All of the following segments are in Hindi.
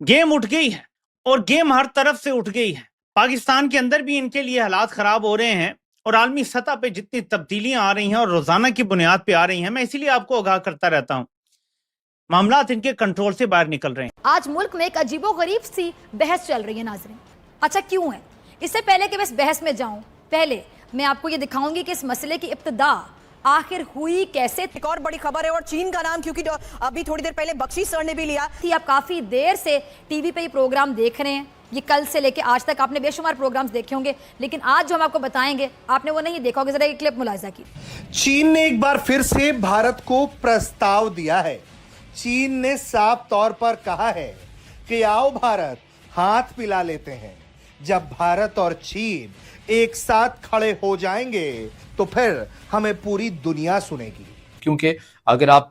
गेम उठ गई है और गेम हर तरफ से उठ गई है। पाकिस्तान के अंदर भी इनके लिए हालात खराब हो रहे हैं और आलमी सतह पे जितनी तब्दीलियां आ रही हैं और रोजाना की बुनियाद पे आ रही हैं, मैं इसीलिए आपको आगाह करता रहता हूं, मामलात इनके कंट्रोल से बाहर निकल रहे हैं। आज मुल्क में एक अजीबोगरीब सी बहस चल रही है नाज़रीन। अच्छा क्यों है? इससे पहले कि मैं इस बहस में जाऊं, पहले मैं आपको ये दिखाऊंगी कि इस मसले की इब्तिदा आखिर हुई कैसे। एक और बड़ी खबर है और चीन का नाम, क्योंकि अभी थोड़ी देर पहले बख्शी सर ने भी लिया थी। आप काफी देर से टीवी पे ये प्रोग्राम देख रहे हैं, ये कल से लेके आज तक आपने बेशुमार प्रोग्राम्स देखे होंगे, लेकिन आज जो हम आपको बताएंगे आपने वो नहीं देखा होगा। जरा एक क्लिप मुलाहिजा की। चीन ने एक बार फिर से भारत को प्रस्ताव दिया है। चीन ने साफ तौर पर कहा है कि आओ भारत, हाथ मिला लेते हैं। जब भारत और चीन एक साथ खड़े हो जाएंगे तो फिर हमें पूरी दुनिया सुनेगी। क्योंकि अगर आप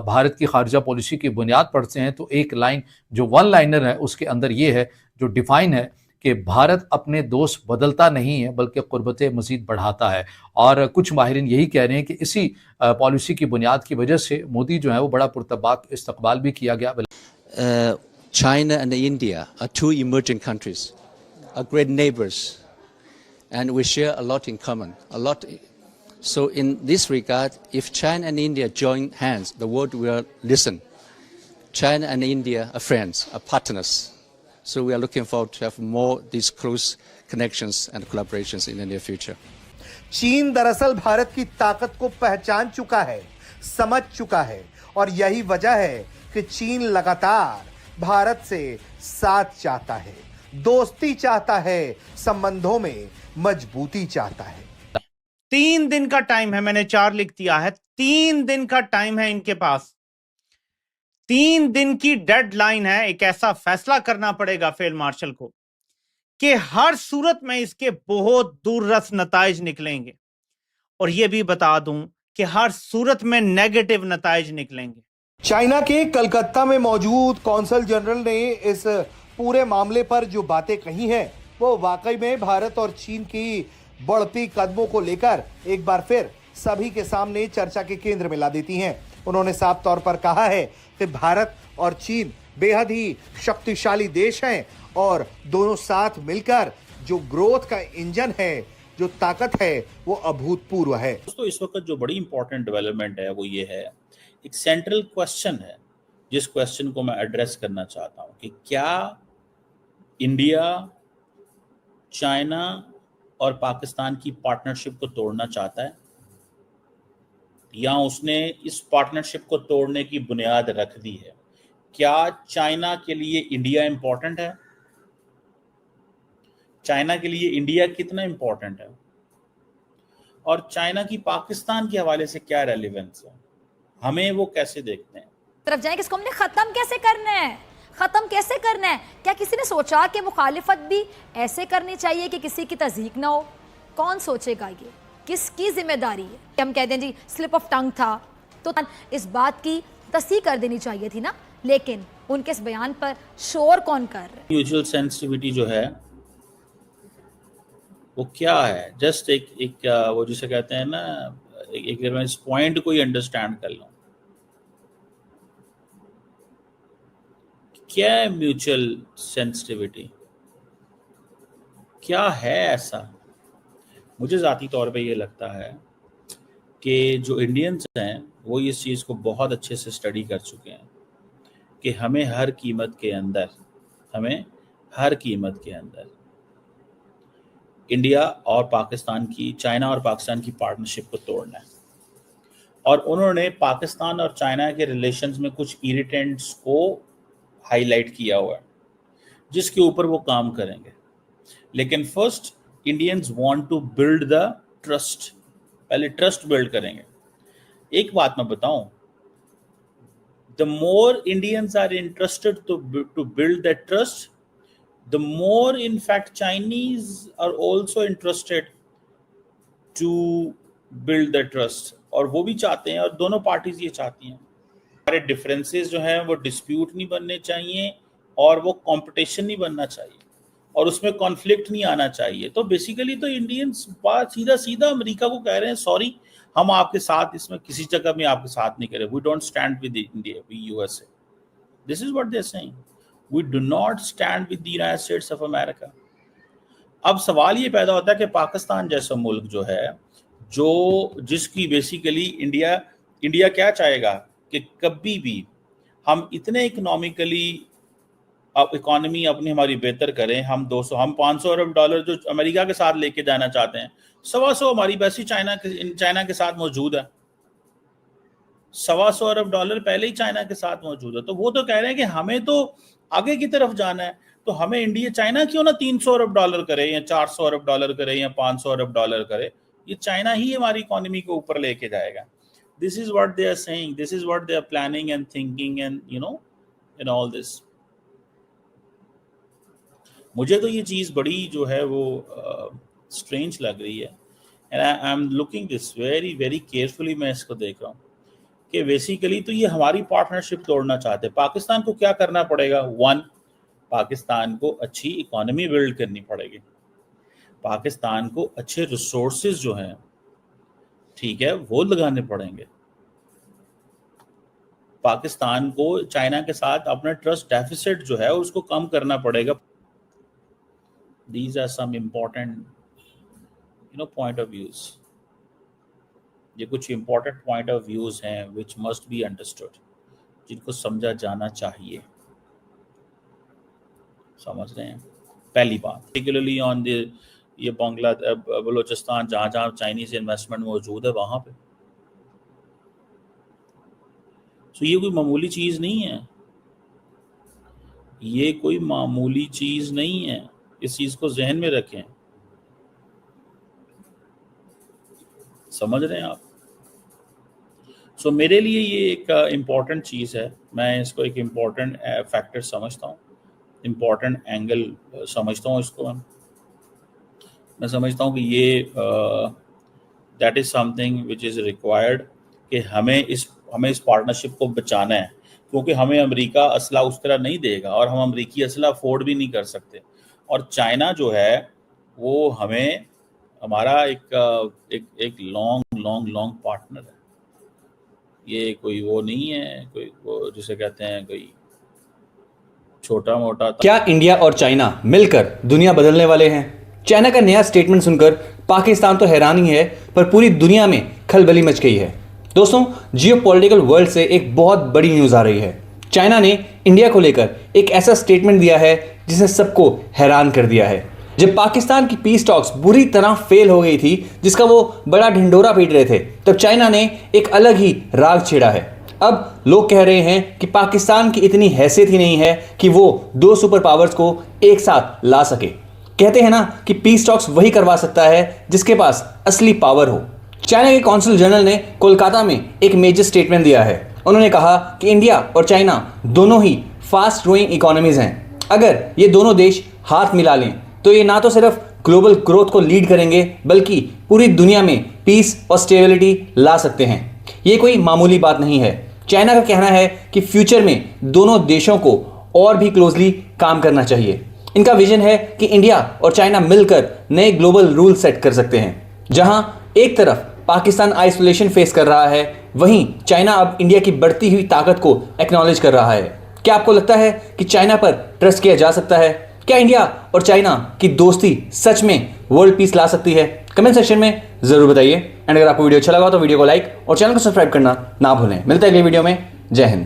भारत की खारजा पॉलिसी की बुनियाद पढ़ते हैं तो एक लाइन जो वन लाइनर है उसके अंदर ये है जो डिफाइन है कि भारत अपने दोस्त बदलता नहीं है बल्कि क़ुर्बतें मज़ीद बढ़ाता है। और कुछ माहिरीन यही कह रहे हैं कि इसी पॉलिसी की बुनियाद की वजह से मोदी जो है वो बड़ा पुरतबाक इस्तकबाल भी किया गया। China and India are two emerging countries, are great neighbors, and we share a lot in common, a lot. So in this regard, if China and India join hands, the world will listen. China and India are friends, are partners. So we are looking forward to have more these close connections and collaborations in the near future. चीन दरअसल भारत की ताकत को पहचान चुका है, समझ चुका है, और यही वजह है कि चीन लगातार भारत से साथ चाहता है, दोस्ती चाहता है, संबंधों में मजबूती चाहता है। 3 दिन का टाइम है, मैंने 4 लिख दिया है। 3 दिन का टाइम है इनके पास, 3 दिन की डेडलाइन है। एक ऐसा फैसला करना पड़ेगा फील्ड मार्शल को कि हर सूरत में इसके बहुत दूररस नताइज निकलेंगे, और यह भी बता दूं कि हर सूरत में नेगेटिव नताइज निकलेंगे। चाइना के कलकत्ता में मौजूद कौंसल जनरल ने इस पूरे मामले पर जो बातें कही हैं वो वाकई में भारत और चीन की बढ़ती कदमों को लेकर एक बार फिर सभी के सामने चर्चा के केंद्र में ला देती हैं। उन्होंने साफ तौर पर कहा है कि भारत और चीन बेहद ही शक्तिशाली देश हैं और दोनों साथ मिलकर जो ग्रोथ का इंजन है, जो ताकत है, वो अभूतपूर्व है। दोस्तों, इस वक्त जो बड़ी इंपॉर्टेंट डेवलपमेंट है वो ये है, एक सेंट्रल क्वेश्चन है जिस क्वेश्चन को मैं एड्रेस करना चाहता हूं कि क्या इंडिया चाइना और पाकिस्तान की पार्टनरशिप को तोड़ना चाहता है या उसने इस पार्टनरशिप को तोड़ने की बुनियाद रख दी है? क्या चाइना के लिए इंडिया इंपॉर्टेंट है? चाइना के लिए इंडिया कितना इंपॉर्टेंट है? और चाइना की पाकिस्तान के हवाले से क्या रेलेवेंस है? हमें वो कैसे देखते हैं? तरफ जाएं कि इसको हमने खत्म कैसे करना है, खत्म कैसे करना है? क्या किसी ने सोचा कि मुखालिफत भी ऐसे करनी चाहिए कि किसी की तज़हीक ना हो? कौन सोचेगा? ये किसकी जिम्मेदारी है? हम कहते हैं जी स्लिप ऑफ टंग था, तो इस बात की तस्दीक कर देनी चाहिए थी ना, लेकिन उनके इस बयान पर शोर कौन कर रहे हैं? म्यूचुअल सेंसिटिविटी जो है वो क्या है? जस्ट एक वो जिसे कहते हैं ना, एक मैं इस पॉइंट को ही अंडरस्टैंड कर लूं, क्या है म्यूचुअल सेंसिटिविटी? क्या है ऐसा? मुझे ज़ाती तौर पे ये लगता है कि जो इंडियंस हैं वो इस चीज़ को बहुत अच्छे से स्टडी कर चुके हैं कि हमें हर कीमत के अंदर इंडिया और पाकिस्तान की, चाइना और पाकिस्तान की पार्टनरशिप को तोड़ना है। और उन्होंने पाकिस्तान और चाइना के रिलेशंस में कुछ इरिटेंट्स को हाईलाइट किया हुआ है जिसके ऊपर वो काम करेंगे। लेकिन first Indians want to build the trust, पहले ट्रस्ट बिल्ड करेंगे। एक बात मैं बताऊं, the more Indians are interested to build that trust, the more in fact Chinese are also interested to build the trust, और वो भी चाहते हैं और दोनों पार्टीज ये चाहती हैं। हमारे डिफरेंसेस जो हैं वो डिस्प्यूट नहीं बनने चाहिए और वो कंपटीशन नहीं बनना चाहिए और उसमें कॉन्फ्लिक्ट नहीं आना चाहिए। तो बेसिकली तो इंडियंस बात सीधा सीधा अमेरिका को कह रहे हैं, सॉरी हम आपके साथ इसमें किसी जगह में आपके साथ नहीं करें, we don't stand with India, we USA, this is what they are saying. We do not stand with the United States of America. अब सवाल ये पैदा होता है कि पाकिस्तान जैसा मुल्क जो है, जो जिसकी बेसिकली इंडिया क्या चाहेगा कि कभी भी हम इतने इकोनॉमिकली इकोनॉमी अपनी हमारी बेहतर करें, हम 500 अरब डॉलर जो अमेरिका के साथ लेके जाना चाहते हैं, 125 हमारी वैसी चाइना के साथ मौजूद है, 125 अरब डॉलर पहले ही चाइना के साथ मौजूद है। तो वो तो कह रहे हैं कि हमें तो आगे की तरफ जाना है, तो हमें इंडिया चाइना क्यों ना 300 अरब डॉलर करे या 400 अरब डॉलर करे या 500 अरब डॉलर करे, ये चाइना ही हमारी इकोनॉमी को ऊपर लेके जाएगा। This is what they are saying, this is what they are planning and thinking and in all this. मुझे तो ये चीज़ बड़ी जो है वो स्ट्रेंज लग रही है and I am looking this very very carefully. मैं इसको देख रहा हूँ कि बेसिकली तो ये हमारी पार्टनरशिप तोड़ना चाहते हैं। पाकिस्तान को क्या करना पड़ेगा? 1, पाकिस्तान को अच्छी इकोनॉमी बिल्ड करनी पड़ेगी, पाकिस्तान को अच्छे रिसोर्सेज जो हैं, ठीक है, वो लगाने पड़ेंगे। पाकिस्तान को चाइना के साथ अपना ट्रस्ट डेफिसिट जो है उसको कम करना पड़ेगा। These are some important point of views. ये कुछ important point of views हैं which must be understood, जिनको समझा जाना चाहिए। समझ रहे हैं? पहली बात particularly on the ये बलूचिस्तान जहाँ जहाँ चाइनीज इन्वेस्टमेंट मौजूद है वहाँ पे, तो ये कोई मामूली चीज़ नहीं है, ये कोई मामूली चीज़ नहीं है। इस चीज़ को जहन में रखें। समझ रहे हैं आप? सो मेरे लिए ये एक इम्पॉर्टेंट चीज़ है, मैं इसको एक इम्पॉर्टेंट फैक्टर समझता हूँ, इम्पॉर्टेंट एंगल समझता हूँ इसको। मैं समझता हूँ कि ये that is something which is required कि हमें इस पार्टनरशिप को बचाना है, क्योंकि हमें अमेरिका असला उस तरह नहीं देगा और हम अमेरिकी असला अफोर्ड भी नहीं कर सकते। और चाइना जो है वो हमें हमारा एक लॉन्ग पार्टनर है। ये कोई वो नहीं है, कोई वो जिसे कहते हैं कोई छोटा मोटा। क्या इंडिया और चाइना मिलकर दुनिया बदलने वाले हैं? चाइना का नया स्टेटमेंट सुनकर पाकिस्तान तो हैरान ही है, पर पूरी दुनिया में खलबली मच गई है। दोस्तों, जियोपॉलिटिकल वर्ल्ड से एक बहुत बड़ी न्यूज़ आ रही है। चाइना ने इंडिया को लेकर एक ऐसा स्टेटमेंट दिया है जिसने सबको हैरान कर दिया है। जब पाकिस्तान की पीस टॉक्स बुरी तरह फेल हो गई थी, जिसका वो बड़ा ढिंडोरा पीट रहे थे, तब चाइना ने एक अलग ही राग छेड़ा है। अब लोग कह रहे हैं कि पाकिस्तान की इतनी हैसियत ही नहीं है कि वो 2 सुपर पावर्स को एक साथ ला सके। कहते हैं ना कि पीस टॉक्स वही करवा सकता है जिसके पास असली पावर हो। चाइना के कौंसल जनरल ने कोलकाता में एक मेजर स्टेटमेंट दिया है। उन्होंने कहा कि इंडिया और चाइना दोनों ही फास्ट ग्रोइंग इकोनॉमीज हैं। अगर ये दोनों देश हाथ मिला लें तो ये ना तो सिर्फ ग्लोबल ग्रोथ को लीड करेंगे, बल्कि पूरी दुनिया में पीस और स्टेबिलिटी ला सकते हैं। ये कोई मामूली बात नहीं है। चाइना का कहना है कि फ्यूचर में दोनों देशों को और भी क्लोजली काम करना चाहिए। इनका विजन है कि इंडिया और चाइना मिलकर नए ग्लोबल रूल सेट कर सकते हैं। जहां एक तरफ पाकिस्तान आइसोलेशन फेस कर रहा है, वहीं चाइना अब इंडिया की बढ़ती हुई ताकत को एक्नॉलेज कर रहा है। क्या आपको लगता है कि चाइना पर ट्रस्ट किया जा सकता है? क्या इंडिया और चाइना की दोस्ती सच में वर्ल्ड पीस ला सकती है? कमेंट सेक्शन में जरूर बताइए। एंड अगर आपको वीडियो अच्छा लगा तो वीडियो को लाइक और चैनल को सब्सक्राइब करना ना भूलें। मिलते हैं अगली वीडियो में। जय हिंद।